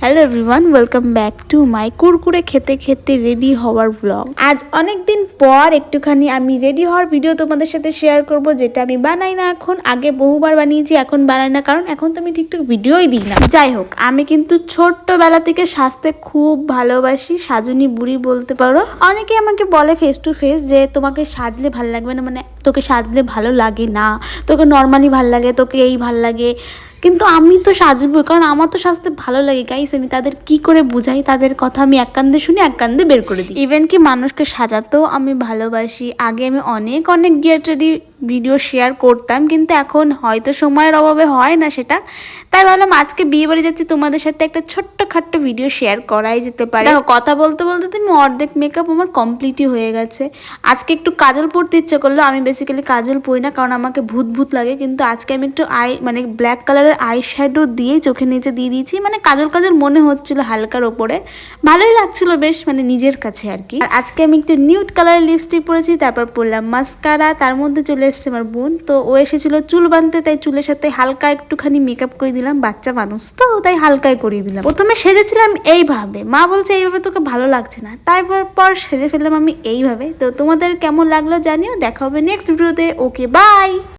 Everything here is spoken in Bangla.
Hello everyone, welcome back to my Kurkure খেতে খেতে রেডি হওয়ার ব্লগ। আজ অনেক দিন পর একটুখানি আমি রেডি হওয়ার ভিডিও তোমাদের সাথে শেয়ার করব, যেটা আমি বানাই না এখন। আগে বহুবার বানিয়েছি, এখন বানাই না, কারণ এখন তো আমি ঠিকঠাক ভিডিওই দিই না। যাই হোক, আমি কিন্তু ছোট্টবেলা থেকে সাজতে খুব ভালোবাসি, সাজুনি বুড়ি বলতে পারো। অনেকে আমাকে বলে ফেস টু ফেস যে তোমাকে সাজলে ভালো লাগবে না, মানে তোকে সাজলে ভালো লাগে না, তোকে নর্মালি ভালো লাগে, তোকে এই ভালো লাগে। কিন্তু আমি তো সাজবো, কারণ আমার তো সাজতে ভালো লাগে গাইস। আমি তাদের কি করে বুঝাই, তাদের কথা আমি এক কান্দে শুনি এক কান্দে বের করে দিই। ইভেন কি মানুষকে সাজাতেও আমি ভালোবাসি। আগে আমি অনেক অনেক গেট রেডি ভিডিও শেয়ার করতাম, কিন্তু এখন হয়তো সময়ের অভাবে হয় না সেটা। তাই ভাবলাম আজকে বিয়ে বাড়ি যাচ্ছি, তোমাদের সাথে একটা ছোট্ট খাট্ট ভিডিও শেয়ার করাই যেতে পারে। দেখো, কথা বলতে বলতে তুমি অর্ধেক মেকআপ আমার কমপ্লিটই হয়ে গেছে। আজকে একটু কাজল পরতে ইচ্ছে করলো। আমি বেসিক্যালি কাজল পরি না, কারণ আমাকে ভূত ভূত লাগে, কিন্তু আজকে আমি একটু মানে ব্ল্যাক কালারের আই শ্যাডো দিয়ে চোখের নিচে দিয়ে দিয়েছি। মানে কাজল কাজল মনে হচ্ছিল হালকার ওপরে, ভালোই লাগছিল বেশ, মানে নিজের কাছে আর কি। আর আজকে আমি একটু নিউড কালারের লিপস্টিক পরেছি, তারপর পরলাম মাস্কারা। তার মধ্যে চলে এসছে আমার বোন, তো ও এসেছিল চুল বাঁধতে, তাই চুলের সাথে হালকা একটুখানি মেকআপ করে দিলাম। বাচ্চা মানুষ তো, তাই হালকাই করিয়ে দিলাম। প্রথমে সেজেছিলাম এইভাবে, মা বলছে এইভাবে তোকে ভালো লাগছে না, তারপর সেজে ফেললাম আমি এইভাবে। তো তোমাদের কেমন লাগলো জানিও। দেখা হবে নেক্সট ভিডিওতে। ওকে, বাই।